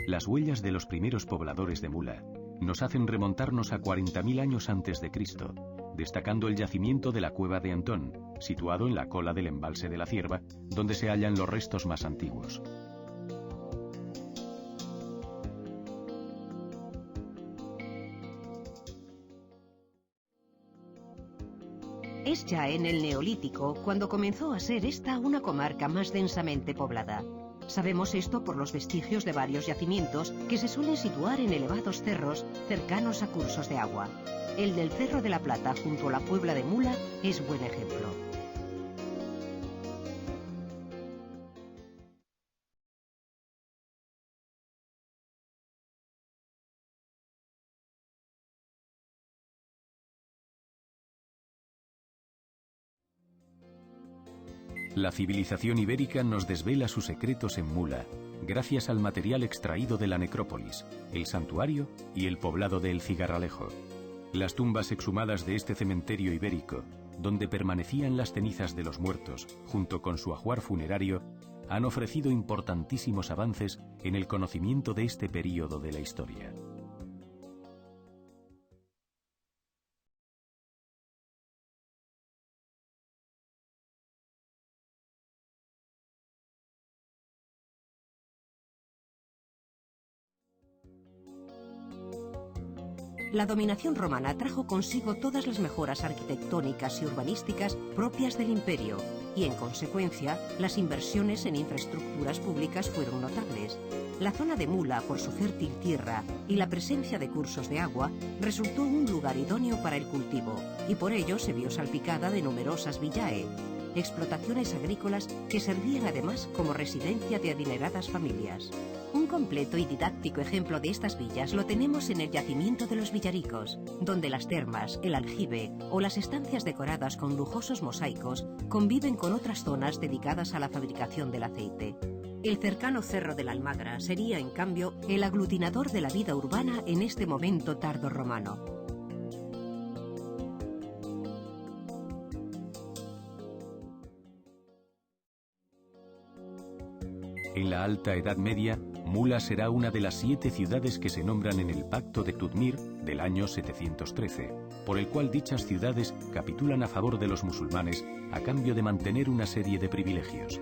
Las huellas de los primeros pobladores de Mula nos hacen remontarnos a 40.000 años antes de Cristo, destacando el yacimiento de la Cueva de Antón, situado en la cola del embalse de la Cierva, donde se hallan los restos más antiguos. Es ya en el Neolítico cuando comenzó a ser esta una comarca más densamente poblada. Sabemos esto por los vestigios de varios yacimientos que se suelen situar en elevados cerros cercanos a cursos de agua. El del Cerro de la Plata junto a la Puebla de Mula es buen ejemplo. La civilización ibérica nos desvela sus secretos en Mula, gracias al material extraído de la necrópolis, el santuario y el poblado de El Cigarralejo. Las tumbas exhumadas de este cementerio ibérico, donde permanecían las cenizas de los muertos, junto con su ajuar funerario, han ofrecido importantísimos avances en el conocimiento de este período de la historia. La dominación romana trajo consigo todas las mejoras arquitectónicas y urbanísticas propias del imperio y, en consecuencia, las inversiones en infraestructuras públicas fueron notables. La zona de Mula, por su fértil tierra y la presencia de cursos de agua, resultó un lugar idóneo para el cultivo y por ello se vio salpicada de numerosas villae, explotaciones agrícolas que servían además como residencia de adineradas familias. Un completo y didáctico ejemplo de estas villas lo tenemos en el yacimiento de los Villaricos, donde las termas, el aljibe o las estancias decoradas con lujosos mosaicos conviven con otras zonas dedicadas a la fabricación del aceite. El cercano Cerro de la Almagra sería, en cambio, el aglutinador de la vida urbana en este momento tardorromano. En la Alta Edad Media, Mula será una de las 7 ciudades que se nombran en el Pacto de Tudmir del año 713, por el cual dichas ciudades capitulan a favor de los musulmanes a cambio de mantener una serie de privilegios.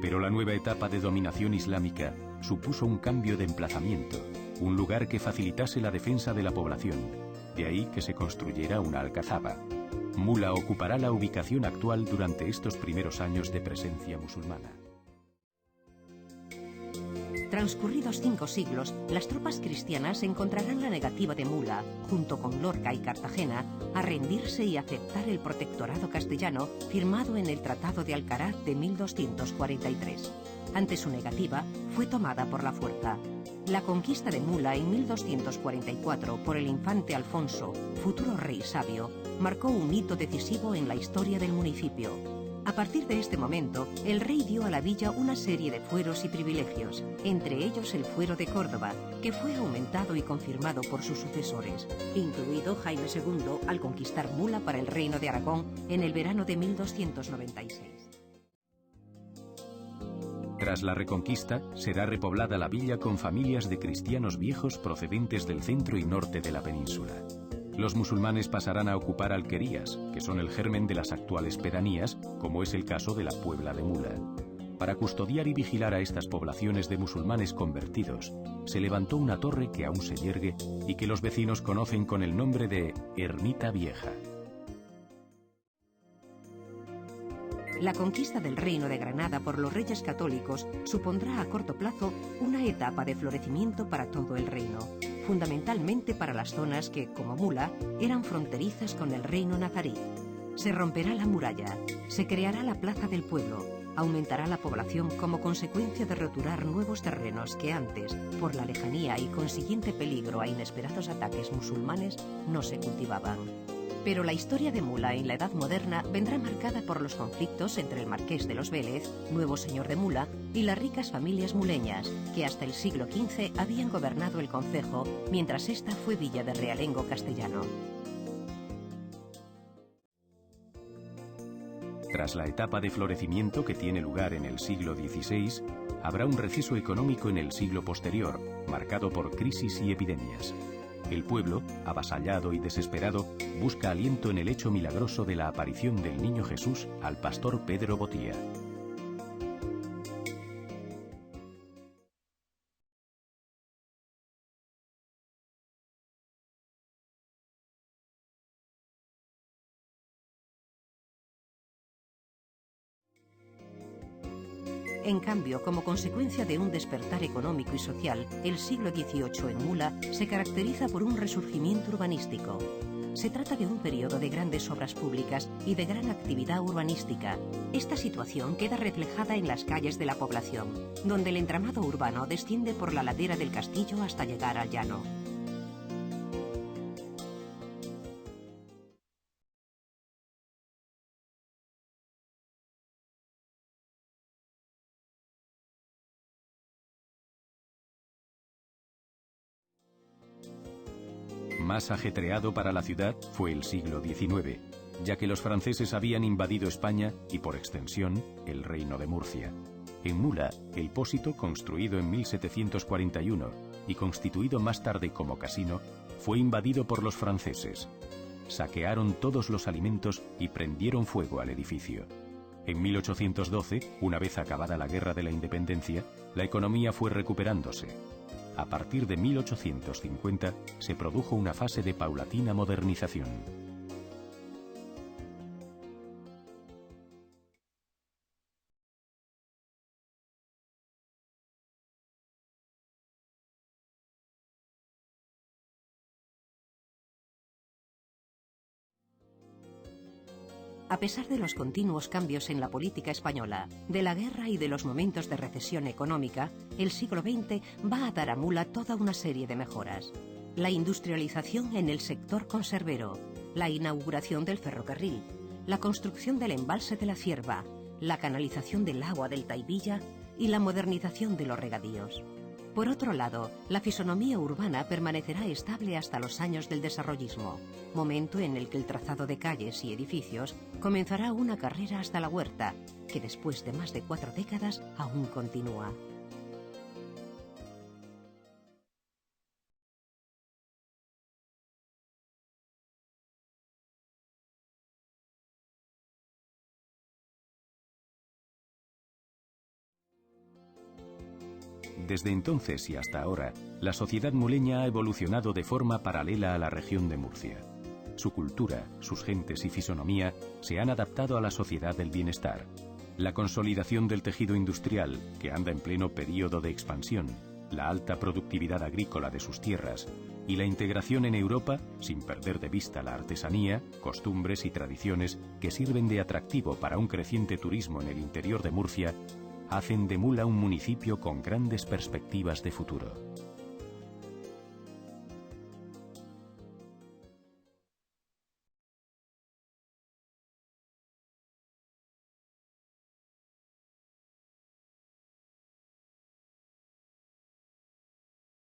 Pero la nueva etapa de dominación islámica supuso un cambio de emplazamiento, un lugar que facilitase la defensa de la población, de ahí que se construyera una alcazaba. Mula ocupará la ubicación actual durante estos primeros años de presencia musulmana. Transcurridos 5 siglos, las tropas cristianas encontrarán la negativa de Mula, junto con Lorca y Cartagena, a rendirse y aceptar el protectorado castellano firmado en el Tratado de Alcaraz de 1243. Ante su negativa, fue tomada por la fuerza. La conquista de Mula en 1244 por el infante Alfonso, futuro rey sabio, marcó un hito decisivo en la historia del municipio. A partir de este momento, el rey dio a la villa una serie de fueros y privilegios, entre ellos el fuero de Córdoba, que fue aumentado y confirmado por sus sucesores, incluido Jaime II al conquistar Mula para el reino de Aragón en el verano de 1296. Tras la Reconquista, será repoblada la villa con familias de cristianos viejos procedentes del centro y norte de la península. Los musulmanes pasarán a ocupar alquerías, que son el germen de las actuales pedanías, como es el caso de la Puebla de Mula. Para custodiar y vigilar a estas poblaciones de musulmanes convertidos, se levantó una torre que aún se yergue y que los vecinos conocen con el nombre de Ermita Vieja. La conquista del Reino de Granada por los reyes católicos supondrá a corto plazo una etapa de florecimiento para todo el reino, fundamentalmente para las zonas que, como Mula, eran fronterizas con el reino nazarí. Se romperá la muralla, se creará la plaza del pueblo, aumentará la población como consecuencia de roturar nuevos terrenos que antes, por la lejanía y consiguiente peligro a inesperados ataques musulmanes, no se cultivaban. Pero la historia de Mula en la Edad Moderna vendrá marcada por los conflictos entre el marqués de los Vélez, nuevo señor de Mula, y las ricas familias muleñas, que hasta el siglo XV habían gobernado el concejo, mientras esta fue villa de realengo castellano. Tras la etapa de florecimiento que tiene lugar en el siglo XVI, habrá un receso económico en el siglo posterior, marcado por crisis y epidemias. El pueblo, avasallado y desesperado, busca aliento en el hecho milagroso de la aparición del niño Jesús al pastor Pedro Botía. En cambio, como consecuencia de un despertar económico y social, el siglo XVIII en Mula se caracteriza por un resurgimiento urbanístico. Se trata de un periodo de grandes obras públicas y de gran actividad urbanística. Esta situación queda reflejada en las calles de la población, donde el entramado urbano desciende por la ladera del castillo hasta llegar al llano. Más ajetreado para la ciudad fue el siglo XIX, ya que los franceses habían invadido España y, por extensión, el Reino de Murcia. En Mula, el Pósito, construido en 1741 y constituido más tarde como casino, fue invadido por los franceses. Saquearon todos los alimentos y prendieron fuego al edificio. En 1812, una vez acabada la Guerra de la Independencia, la economía fue recuperándose. A partir de 1850 se produjo una fase de paulatina modernización. A pesar de los continuos cambios en la política española, de la guerra y de los momentos de recesión económica, el siglo XX va a dar a Mula toda una serie de mejoras. La industrialización en el sector conservero, la inauguración del ferrocarril, la construcción del embalse de la Cierva, la canalización del agua del Taivilla y la modernización de los regadíos. Por otro lado, la fisonomía urbana permanecerá estable hasta los años del desarrollismo, momento en el que el trazado de calles y edificios comenzará una carrera hasta la huerta, que después de más de 4 décadas aún continúa. Desde entonces y hasta ahora, la sociedad muleña ha evolucionado de forma paralela a la región de Murcia. Su cultura, sus gentes y fisonomía se han adaptado a la sociedad del bienestar. La consolidación del tejido industrial, que anda en pleno período de expansión, la alta productividad agrícola de sus tierras y la integración en Europa, sin perder de vista la artesanía, costumbres y tradiciones que sirven de atractivo para un creciente turismo en el interior de Murcia, hacen de Mula un municipio con grandes perspectivas de futuro.